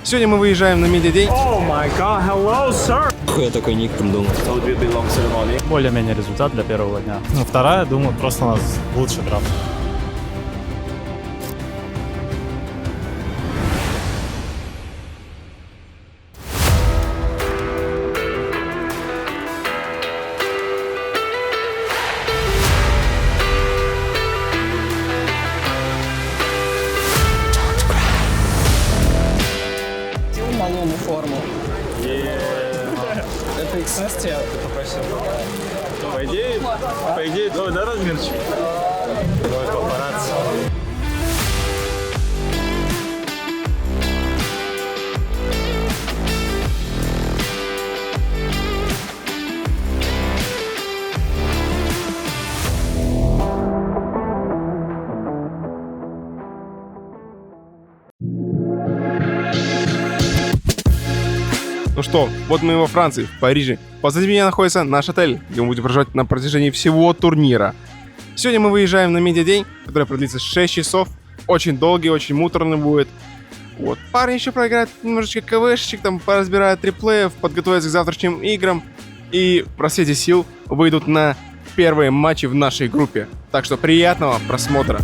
Сегодня мы выезжаем на медиадень. Oh my god, hello, sir! Я такой ник придумал. Более-менее результат для первого дня. Ну, вторая, думаю, просто у нас лучший драфт. Малому форму. Это XS тебя попросил? По идее, твой, да, размерчик? Давай папарацци. Ну что, вот мы во Франции, в Париже. Позади меня находится наш отель, где мы будем проживать на протяжении всего турнира. Сегодня мы выезжаем на медиадень, который продлится 6 часов. Очень долгий, очень муторный будет. Вот, парни еще проиграют немножечко КВшечек, там поразбирают реплеев, подготовятся к завтрашним играм. И в просвете сил выйдут на первые матчи в нашей группе. Так что приятного просмотра.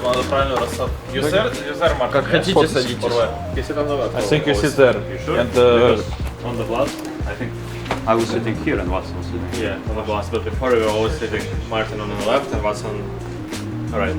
Надо правильно расставить. Юзер, Марк. Как хотите, садитесь. I think you sit there. And On the blast, I think I was sitting here and Watson was sitting. yeah, on the blast. But before we were always sitting Martin on the left and Watson on the right.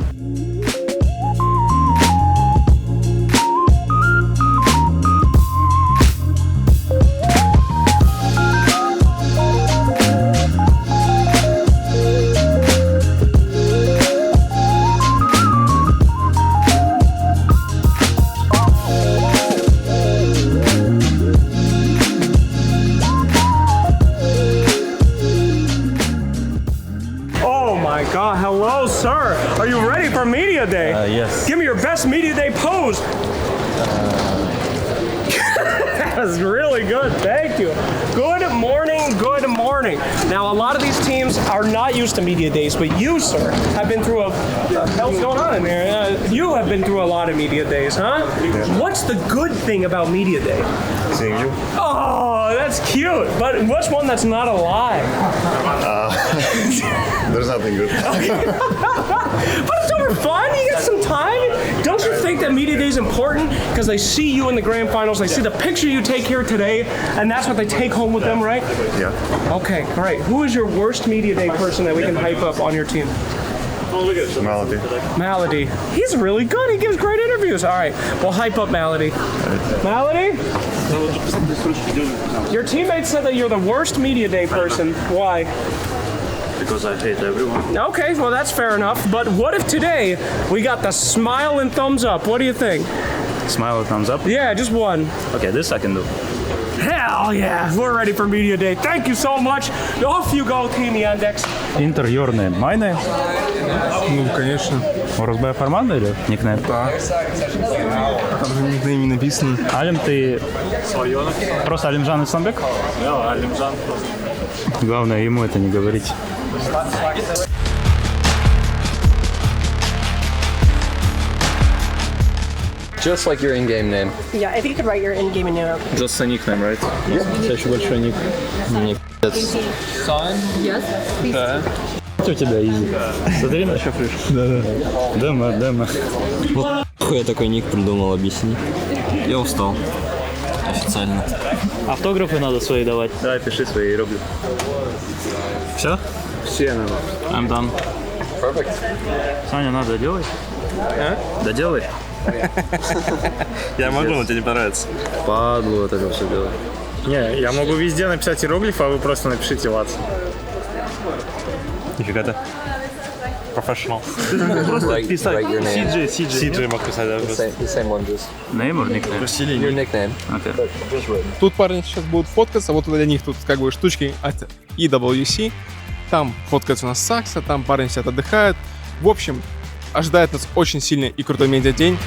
Oh my god, hello, sir! Are you ready for Media Day? Yes. Give me your best Media Day pose! That was really good, thank you. Good morning, good morning. Now, a lot of these teams are not used to Media Days, but you, sir, have been through what the hell's going on in there? You have been through a lot of Media Days, huh? Yeah. What's the good thing about Media Day? Seeing you. Oh, that's cute, but what's one that's not a lie? There's nothing good. But it's over fun. You get some time. Don't you think that Media Day is important? Because they see you in the grand finals. They see the picture you take here today, and that's what they take home with them, right? Yeah. Okay, great. Who is your worst Media Day person that we can hype up on your team? Malady. Malady. He's really good. He gives great interviews. All right, we'll hype up Malady. Malady? Your teammates said that you're the worst Media Day person. Why? Because I hate everyone. Okay, well, that's fair enough. But what if today we got the smile and thumbs up? What do you think? Smile, thumbs up. Yeah, just one. Okay, this I can do. Hell yeah, we're ready for Media Day. Thank you so much. Off you go, Team Yandex. Inter your name. My name? Ну, конечно. РСБ Форманда или никнейм? Да. Там же никнейм не написано. Алим, ты... Просто Алимжан Исламбек? Да, Алимжан. Главное, ему это не говорить. Just like your in-game name. Yeah, if you could write your in-game name up. Just a nickname, right? Очень большой ник. Ник. Yes. Да. У тебя изи. Смотри на шафриш. Да. Демо. Вот я такой ник придумал, объясни. Я устал. Официально. Автографы надо свои давать. Давай, пиши свои иероглифы. Все? Все надо. I'm done. Perfect. Саня, надо доделать? Доделай. Я могу, но тебе не понравится. Падло вот это все делать. Не, я могу везде написать иероглиф, а вы просто напишите Ватсон. Нифига ты. Professional. Просто писать CJ мог писать, да? The same one, just Name or nickname? your nickname. Okay. Just written. Тут парни сейчас будут фоткаться, вот для них тут как бы штучки от EWC. Там фоткается у нас Сакса, там парни сидят отдыхают. В общем, ожидает нас очень сильный и крутой медиадень.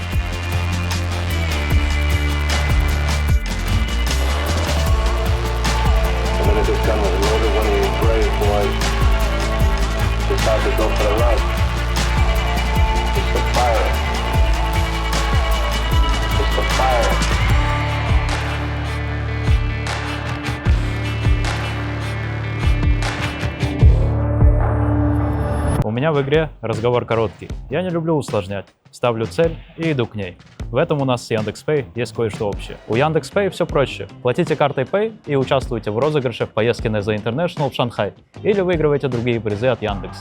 about to go for a run. It's a fire. It's a fire. У меня в игре разговор короткий. Я не люблю усложнять. Ставлю цель и иду к ней. В этом у нас с Яндекс.Пэй есть кое-что общее. У Яндекс.Пэй все проще. Платите картой Pay и участвуйте в розыгрыше в поездке на The International в Шанхай. Или выигрывайте другие призы от Яндекс.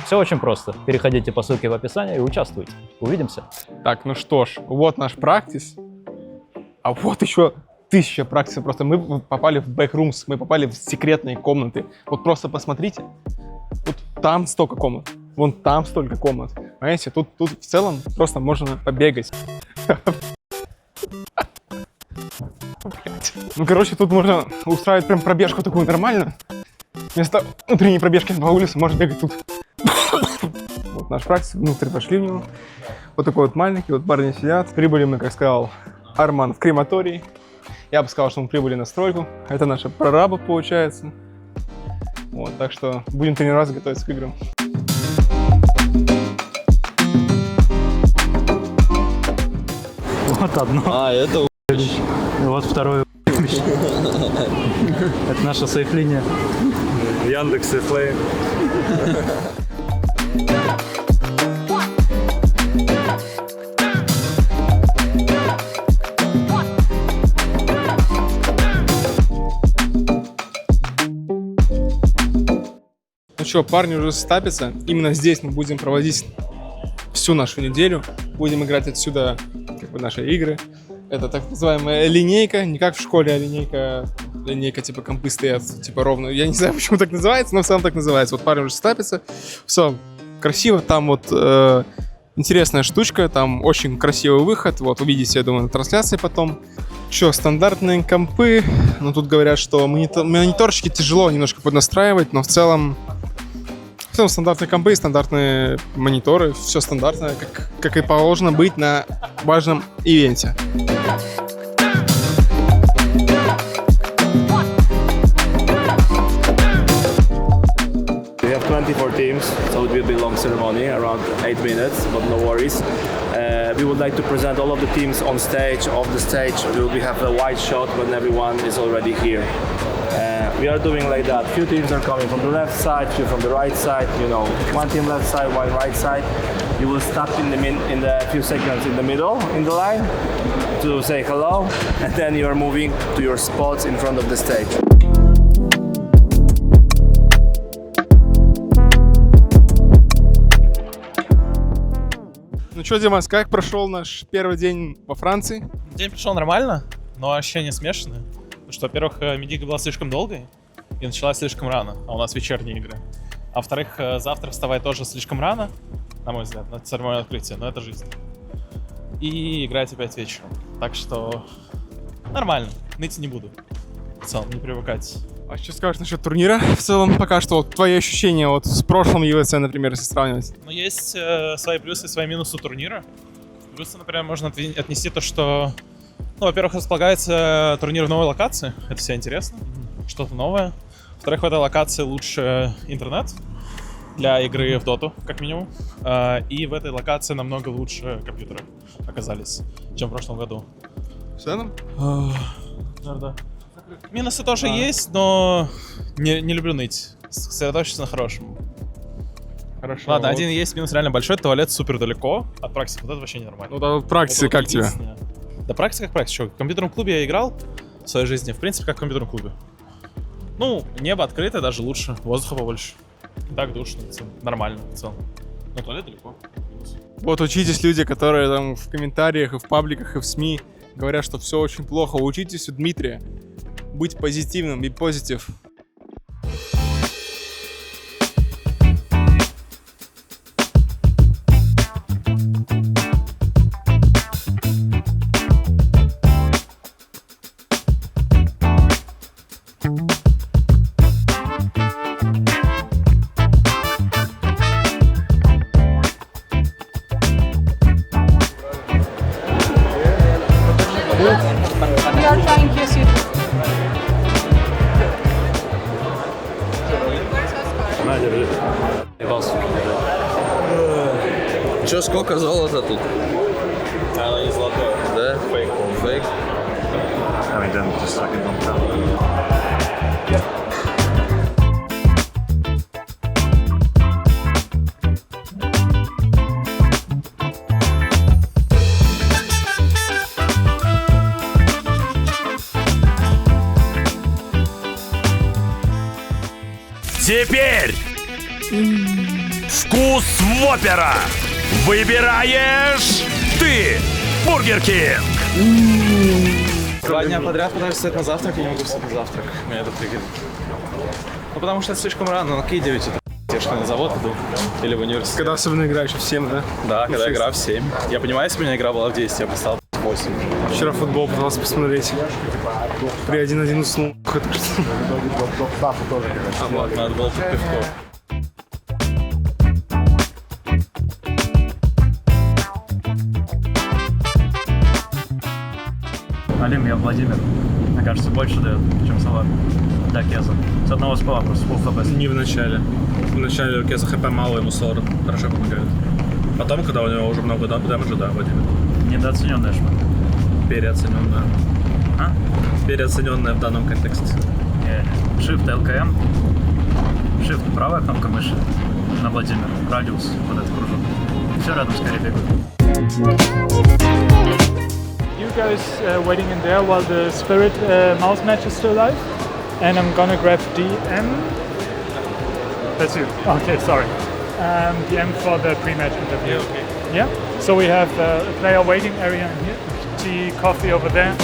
Все очень просто. Переходите по ссылке в описании и участвуйте. Увидимся. Так, ну что ж, вот наш практис. А вот еще 1000 практисов. Просто мы попали в backrooms, мы попали в секретные комнаты. Вот просто посмотрите. Вот там столько комнат, вон там столько комнат. Понимаете, тут в целом просто можно побегать. Ну, короче, тут можно устраивать прям пробежку такую нормально. Вместо утренней пробежки по улице можно бегать тут. Вот наш практик, внутрь пошли в него. Вот такой вот маленький, вот парни сидят. Прибыли мы, как сказал Арман, в крематорий. Я бы сказал, что мы прибыли на стройку. Это наша прораба получается. Вот, так что будем тренироваться, готовиться к играм. Вот одно. А, это Вот второе. Это наша сейф-линия. Яндекс Сейфлей. Ну что, парни уже стапятся. Именно здесь мы будем проводить всю нашу неделю. Будем играть отсюда как бы наши игры. Это так называемая линейка. Не как в школе, а линейка типа компы стоят, типа ровно. Я не знаю, почему так называется, но в целом так называется. Вот парни уже стапятся. Все красиво. Там вот интересная штучка. Там очень красивый выход. Вот увидите, я думаю, на трансляции потом. Что, стандартные компы. Ну тут говорят, что мониторчики тяжело немножко поднастраивать, но в целом стандартные компы, стандартные мониторы, все стандартное, как и положено быть на важном ивенте. We have 24 teams, so it will be a long ceremony, around 8 minutes, but no worries. We would like to present all of the teams on stage. Off the stage, we will have a wide shot when everyone is already here. We are doing like that. Few teams are coming from the left side, few from the right side. You know, one team left side, one right side. You will stop in the few seconds in the middle in the line to say hello, and then you are moving to your spots in front of the stage. Ну что, Димас, как прошел наш первый день во Франции? День прошел нормально, но ощущения смешанные. Потому что, во-первых, медига была слишком долгой и началась слишком рано, а у нас вечерние игры. А во-вторых, завтра вставать тоже слишком рано, на мой взгляд, на церемонию открытия, но это жизнь. И играть опять вечером. Так что нормально, ныть не буду. В целом, не привыкать. А что скажешь насчет турнира в целом? Пока что вот твои ощущения вот с прошлым ЮВЦ, например, если сравнивать. Но есть свои плюсы и свои минусы турнира. Плюсы, например, можно отнести то, что, ну, во-первых, располагается турнир в новой локации. Это всегда интересно. Что-то новое. Во-вторых, в этой локации лучше интернет для игры в доту, как минимум. И в этой локации намного лучше компьютеры оказались, чем в прошлом году. В целом? Да. Минусы тоже есть, но не люблю ныть. Сосредоточиться на хорошем. Хорошо. Ладно, вот. один есть минус реально большой. Туалет супер далеко от практики. Вот это вообще ненормально. Ну да, в практике Это вот как тебе? единственное. Да практика как практика. Что, в компьютерном клубе я играл в своей жизни. В принципе, как в компьютерном клубе. Ну, небо открытое, даже лучше. Воздуха побольше. Не так душно, нормально в целом. Но туалет далеко. Вот учитесь, люди, которые там в комментариях, и в пабликах, и в СМИ говорят, что все очень плохо. Учитесь у Дмитрия быть позитивным и позитив. We are trying to see. It was Чё, сколько золота тут? Оно не золотое. Да? Фейк. Фейк? I mean, then just suck it down. Теперь вкус Воппера выбираешь ты, Бургер Кинг. 2 дня подряд пытаюсь встать на завтрак, и не могу встать на завтрак. Меня это триггерит. Ну, потому что это слишком рано, на какие 9 утра? Я что, на завод иду? Или в университет? Когда особенно играешь в 7, да? Да, когда игра в 7. Я понимаю, если бы у меня игра была в 10, я бы стал в 8. Вчера футбол пытался посмотреть. При 1-1 уснул. Надо было тут пивко. Алим, я Владимир. Мне кажется, больше дает, чем салат. Да, Кеза. С одного спала просто full FPS. Не в начале. В начале у Кеза хп мало, ему соло хорошо помогает. Потом, когда у него уже много дэмэджа, да, Владимир. Недооцененная шма. Переоцененная. А? Переоцененная в данном контексте. Shift LKM. Shift правая кнопка мыши. На Владимир. Радиус. Вот этот кружок. Все рядом скорее бегают. You guys waiting in there while the Spirit mouse match is still live, and I'm gonna grab DM. That's you. Okay, sorry. DM for the pre-match interview. Okay. Yeah. So we have a player waiting area in here. Tea, coffee over there.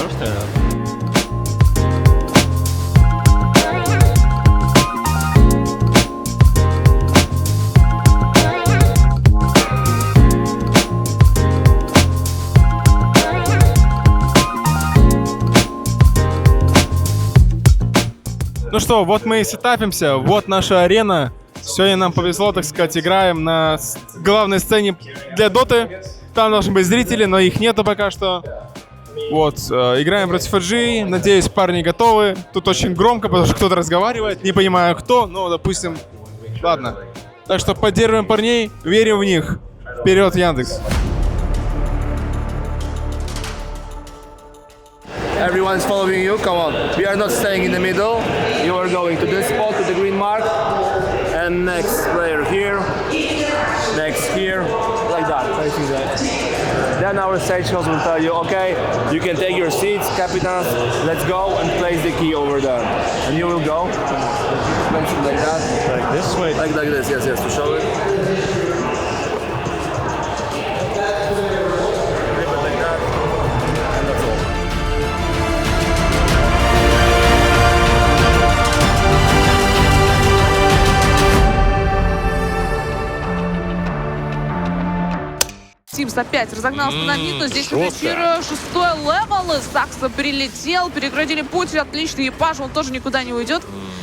Ну что, вот мы и сетапимся, вот наша арена. Сегодня нам повезло, так сказать, играем на главной сцене для доты. Там должны быть зрители, но их нету пока что. Вот, играем против FG, надеюсь, парни готовы. Тут очень громко, потому что кто-то разговаривает, не понимаю кто, но, допустим, ладно. Так что поддерживаем парней, верим в них. Вперед, Яндекс! Everyone's following you, come on. We are not staying in the middle. You are going to this spot, to the green mark. And next player here. Next here. Like that, facing that. Then our stage host will tell you, okay, you can take your seats, captains, let's go and place the key over there. And you will go. Place it like that. Like this way? Like this, yes, to show it. Leave it like that. And that's all. Тимс опять разогнался на мид, но здесь уже 6-й левел. Сакса прилетел, переградили путь, отличный экипаж, он тоже никуда не уйдет.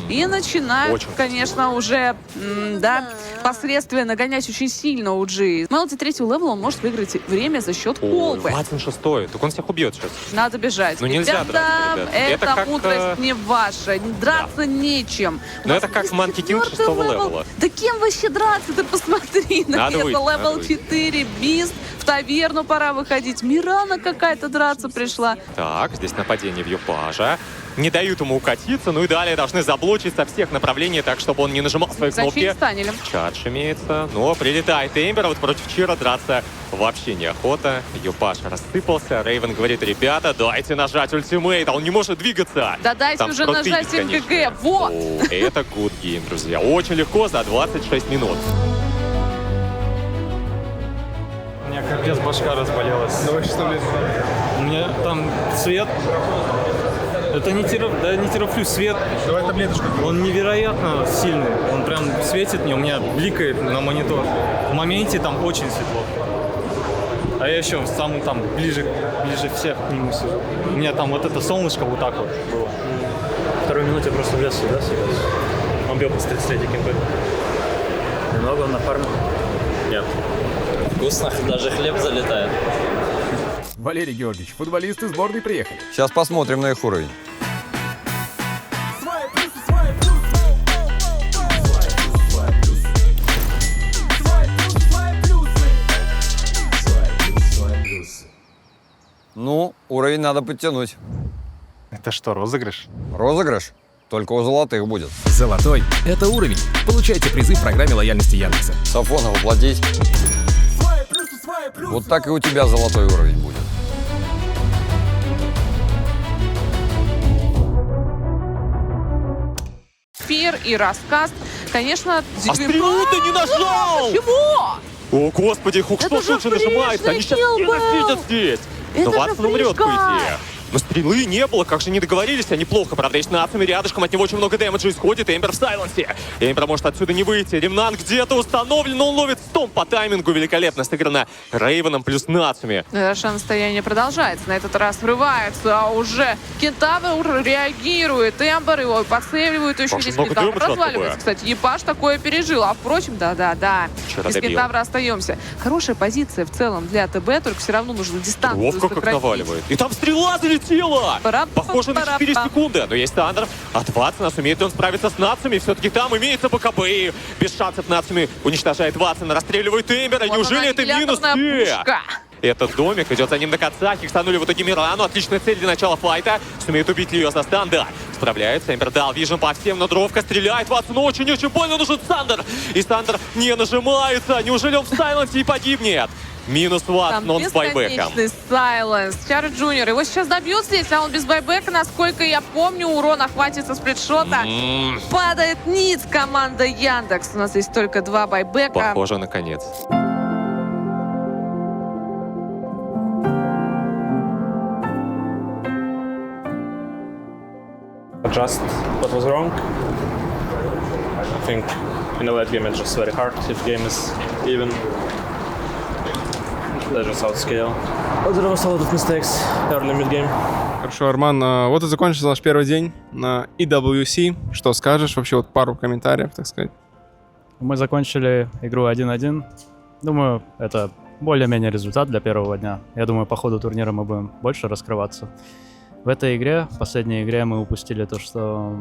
И начинают, конечно, уже, да, посредственно гонять очень сильно OG. Мелти 3-й левел, он может выиграть время за счет колбы. Ватин 6-й, так он всех убьет сейчас. Надо бежать. Ну нельзя драться, ребят. Это как, мудрость не ваша. Драться нечем. Но это как в Манки Кинг 6-го левела. Да кем вообще драться? Ты посмотри на Надо это. выйти, надо Левел выйти. 4, Бист. В таверну пора выходить. Мирана какая-то драться пришла. Так, здесь нападение в Юпажа. Не дают ему укатиться, ну и далее должны заблочить со всех направлений, так, чтобы он не нажимал свои кнопки. Зафинстанили. Чардж имеется, но прилетает Эмбер, вот против Чира драться вообще неохота. Юпаш рассыпался, Рейвен говорит, ребята, дайте нажать ультимейт, а он не может двигаться. Да дайте Там уже скрутить нажать бесконечно. МГГ, вот! О, это good game, друзья. Очень легко за 26 минут. У меня капец башка разболелась. Давай что ли? У меня там свет. Это не терафлю, свет. Давай таблеточку. Он невероятно сильный. Он прям светит мне, у меня бликает на монитор. В моменте там очень светло. А я еще сам там ближе всех к нему сижу. У меня там вот это солнышко вот так вот было. Второй минуте просто влез сюда сейчас. Он бьет с 33 кемпы. Немного он нафармил? Нет. Вкусно, даже хлеб залетает. Валерий Георгиевич, футболисты сборной приехали. Сейчас посмотрим на их уровень. надо подтянуть. Это что, розыгрыш? Розыгрыш? Только у золотых будет. Золотой – это уровень. Получайте призы в программе лояльности Яндекса. Сафонов оплатить. Вот так и у тебя золотой уровень будет. Фир и рассказ. Конечно, А стрелу ты не нажал! Почему? О, господи, Хук, что же тут нажимается? Они сейчас фриш был! ненавидят здесь. Это Но же Ватсон умрет, по фришка! идее. Но стрелы не было, как же не договорились, они плохо, правда, с нациями рядышком, от него очень много дэмэджа исходит, Эмбер в сайленсе. Эмбер может отсюда не выйти, Ремнант где-то установлен, но он ловит стом по таймингу, великолепно сыграно Рейвеном плюс нациями. Шанс-стояние продолжается. На этот раз врывается, а уже Кентавр реагирует. Эмбер его подсейвливают. Еще Очень здесь много Кентавр дэмэджа разваливается. такое. Кстати, Епаш такое пережил. А впрочем, да-да-да. Вчера Из добил. Кентавра остаемся. Хорошая позиция в целом для ТБ, только все равно нужно дистанцию Ловко как сократить. наваливает. И там стрела залетела! Похоже на 4 секунды, но есть Тандер. От Ватсона сумеет он справиться с нациями. Все-таки там имеется БКБ. И без шансов нациями уничтожает Ватсона, расстреливает Эмбера. Вот Неужели она, это минус? аннигиляторная пушка. Этот домик идет за ним до конца. Хиксанули в итоге Мирану. Отличная цель для начала файта. Сумеет убить Лио за станда. Справляется. Эмбер дал вижен по всем, но дровка стреляет. Ватсону очень-очень больно нужен Сандер. И Сандер не нажимается. Неужели он в сайленсе и погибнет? Минус Ватсон, он с байбеком. Бесконечный сайленс. Чар Джуниор. Его сейчас добьют здесь, а он без байбека. Насколько я помню, урона хватит со сплитшота. Падает ниц команда Яндекс. У нас здесь только 2 байбека. Похоже на конец. Adjust what was wrong. I think in the late game it's just very hard. If game is even, they just outscale. But there was a lot of mistakes early mid game. Хорошо, Арман, вот и закончился наш первый день на EWC. Что скажешь? Вообще вот пару комментариев, так сказать. Мы закончили игру 1-1. Думаю, это более-менее результат для первого дня. Я думаю, по ходу турнира мы будем больше раскрываться. В этой игре, в последней игре, мы упустили то, что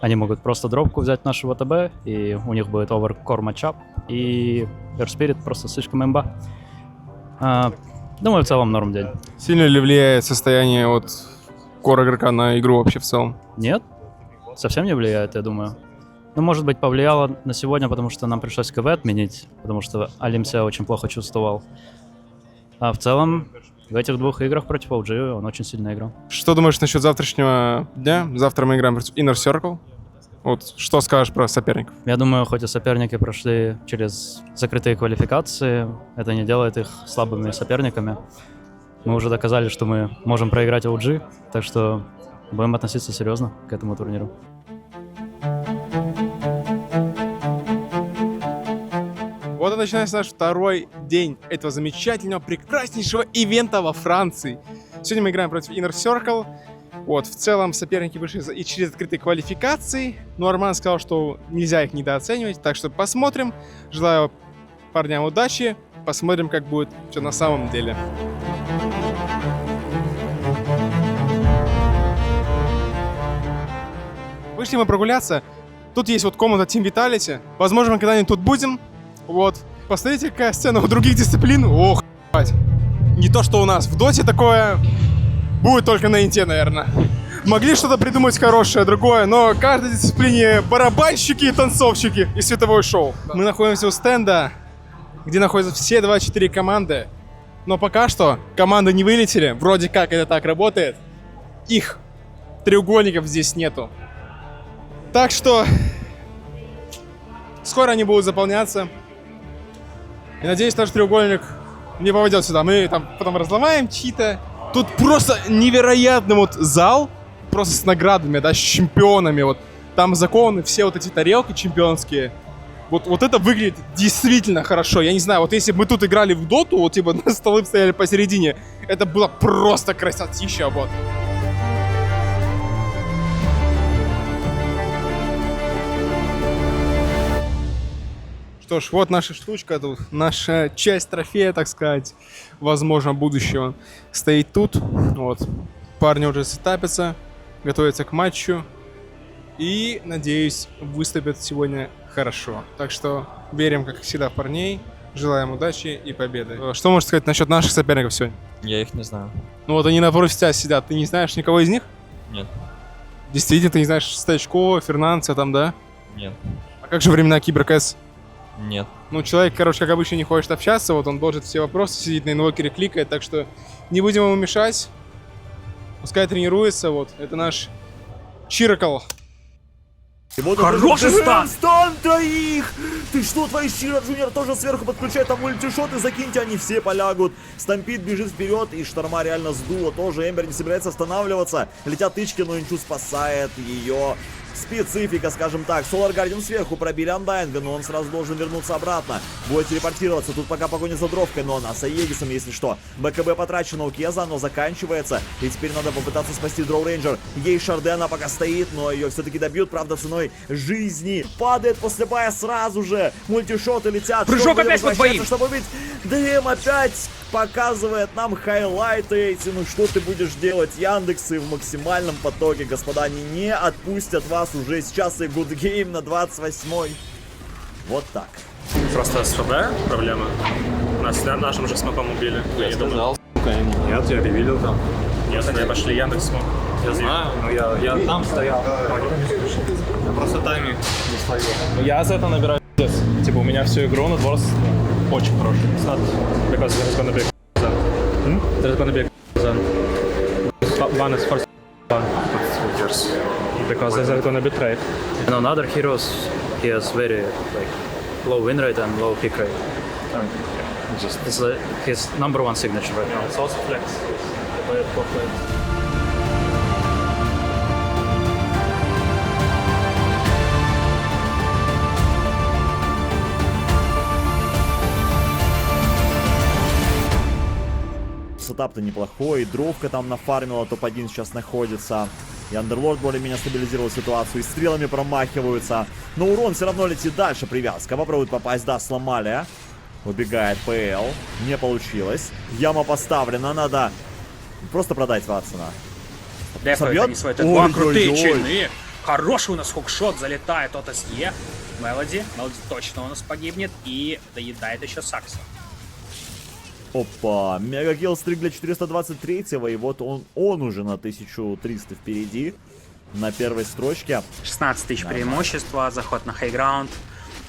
они могут просто дропку взять нашего ТБ, и у них будет оверкор матчап, и Airspirit просто слишком имба. Думаю, в целом норм день. Сильно ли влияет состояние от кор игрока на игру вообще в целом? Нет, совсем не влияет, я думаю. Ну, может быть, повлияло на сегодня, потому что нам пришлось КВ отменить, потому что Алим себя очень плохо чувствовал. А в целом, в этих 2 играх против OG он очень сильно играл. Что думаешь насчет завтрашнего дня? Завтра мы играем против Inner Circle. Вот что скажешь про соперников? Я думаю, хоть и соперники прошли через закрытые квалификации, это не делает их слабыми соперниками. Мы уже доказали, что мы можем проиграть OG, так что будем относиться серьезно к этому турниру. Вот и начинается наш второй день этого замечательного, прекраснейшего ивента во Франции. Сегодня мы играем против Inner Circle. Вот, в целом соперники вышли и через открытые квалификации. Но Арман сказал, что нельзя их недооценивать. Так что посмотрим. Желаю парням удачи. Посмотрим, как будет все на самом деле. Вышли мы прогуляться. Тут есть вот комната Team Vitality. Возможно, мы когда-нибудь тут будем. Вот. Посмотрите, какая сцена у других дисциплин. Ох, ебать. Не то, что у нас. В доте такое будет только на инте, наверное. Могли что-то придумать хорошее, другое, но в каждой дисциплине барабанщики и танцовщики и световое шоу. Мы находимся у стенда, где находятся все 24 команды. Но пока что команды не вылетели. Вроде как это так работает. Их треугольников здесь нету. Так что скоро они будут заполняться. И надеюсь, наш треугольник не попадет сюда. Мы там потом разломаем чьи-то. Тут просто невероятный вот зал. Просто с наградами, да, с чемпионами. Вот там закованы все вот эти тарелки чемпионские. Вот это выглядит действительно хорошо. Я не знаю, вот если бы мы тут играли в доту, вот типа на столы стояли посередине, это было просто красотища, вот. Что ж, вот наша штучка тут, наша часть трофея, так сказать, возможно, будущего, стоит тут. Вот, парни уже сетапятся, готовятся к матчу и, надеюсь, выступят сегодня хорошо. Так что верим, как всегда, в парней, желаем удачи и победы. Что можешь сказать насчет наших соперников сегодня? Я их не знаю. Ну вот они напротив тебя сидят, ты не знаешь никого из них? Нет. Действительно, ты не знаешь Стачко, Фернандца там, да? Нет. А как же времена Киберкэс? Нет. Ну, человек, короче, как обычно, не хочет общаться, вот он должен все вопросы сидит на инвокере, кликает, так что не будем ему мешать. Пускай тренируется, вот, это наш Чиракл. Хороший стан! Стан троих! Ты что творишь, Чиро Джуниор тоже сверху подключает там мультишоты, закиньте, они все полягут. Стампид бежит вперед, и Шторма реально сдуло тоже. Эмбер не собирается останавливаться. Летят тычки, но Инчу спасает ее. Специфика, скажем так. Solar Guardian сверху пробили Андайнга, но он сразу должен вернуться обратно. Будет телепортироваться. Тут пока погоня за дровкой, но она с Аегисом, если что. БКБ потрачено у Кеза, но заканчивается. И теперь надо попытаться спасти Дроу Рейнджер. Ей Шарде, она пока стоит, но ее все-таки добьют, правда, ценой жизни. Падает после бая сразу же. Мультишоты летят. Прыжок опять под боим. Чтобы убить. ДМ опять показывает нам хайлайты эти. Ну что ты будешь делать? Яндексы в максимальном потоке, господа. Они не отпустят вас уже сейчас, и good game на 28-й. Вот так. Просто с ФБ проблема. Нас нашим же смоком убили. Я сказал, Нет, я ревидел там. Нет, они пошли Яндекс смог. Я знаю, но я там стоял. Я просто тайминг не словил. Я за это набираю пиздец. Типа у меня всю игру на Dwarves очень хороший. It's not because there's gonna be a zone. There's gonna be a zone. One is first one. Because there's gonna be trade. And on other heroes, he has very like low win rate and low pick rate. It's his number one signature right now. It's also flex. Сетап-то неплохой, Дровка там нафармила, топ-1 сейчас находится. И Андерлорд более-менее стабилизировал ситуацию, и стрелами промахиваются. Но урон все равно летит дальше, привязка. Попробует попасть, да, сломали. Убегает ПЛ, не получилось. Яма поставлена, надо просто продать Ватсона. Дефают они свой ТК, крутые чины. Хороший у нас хукшот, залетает от СЕ. Мелоди точно у нас погибнет и доедает еще Сакса. Опа, мегакилл-стрик для 423-го, и вот он уже на 1300 впереди, на первой строчке. 16 тысяч преимущества, заход на хайграунд,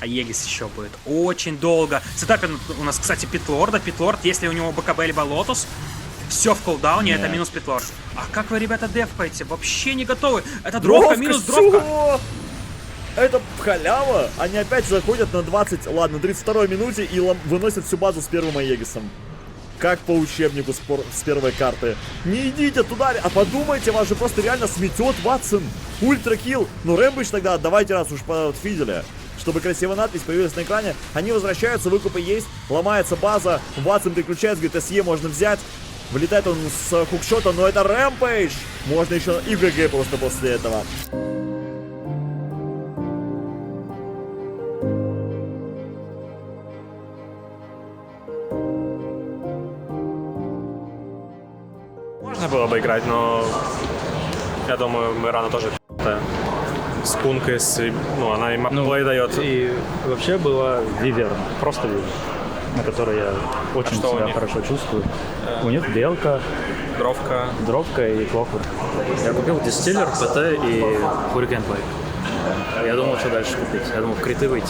а Егис еще будет очень долго. Сетапен у нас, кстати, Питлорда. Питлорд, если у него БКБ либо Лотус, все в кулдауне, это минус Питлорд. А как вы, ребята, дефкаете? Вообще не готовы. Это дровка, минус дровка. Это халява. Они опять заходят на 32-й минуте и выносят всю базу с первым Аегисом. Как по учебнику с первой карты. Не идите туда, а подумайте, вас же просто реально сметет Ватсон. Ультракилл. Ну, Рэмбыч тогда отдавайте, раз уж подфидели. Чтобы красивая надпись появилась на экране. Они возвращаются, выкупы есть. Ломается база. Ватсон переключается, говорит, СЕ можно взять. Вылетает он с хукшота, но это Рэмпейдж. Можно еще и ГГ просто после этого. Можно было бы играть, но я думаю, мы рано тоже с Кункой, ну, она им плей дает. И вообще было Виверн, просто Виверн, на которой я очень себя хорошо чувствую. У них Белка, Дровка и Клоквур. Я купил Дистиллер, ПТ и Hurricane Play. Я думал, что дальше купить. Я думал, в криты выйти.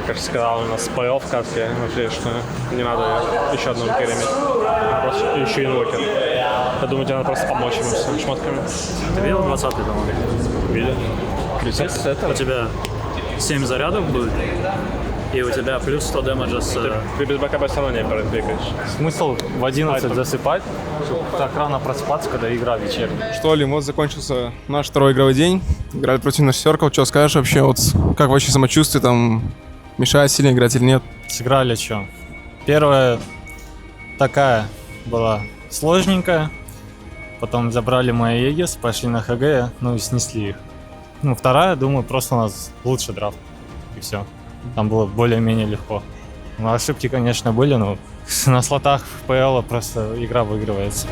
Как же сказал, у нас плей-офф в катке, вообще, что не надо еще одну инвокер иметь. Просто еще инвокер. Я думаю, тебе надо просто помочь ему с шмотками. Ты видел 20-й там? Видел. У тебя 7 зарядов будет, и у тебя плюс 100 дэмэджа с... Ты без БКБ все равно не передвигаешь. Смысл в 11 засыпать, так рано просыпаться, когда игра вечерняя. Что, Лим, вот закончился наш второй игровой день. Играли против наш Circle. Что скажешь вообще? Вот как вообще самочувствие там? Мешает сильно играть или нет? Сыграли что? Первая такая была сложненькая. Потом забрали мои Егис, пошли на ХГ, ну и снесли их. Ну, вторая, думаю, просто у нас лучший драфт. И все. Там было более-менее легко. Ну, ошибки, конечно, были, но на слотах в ПЛ просто игра выигрывается.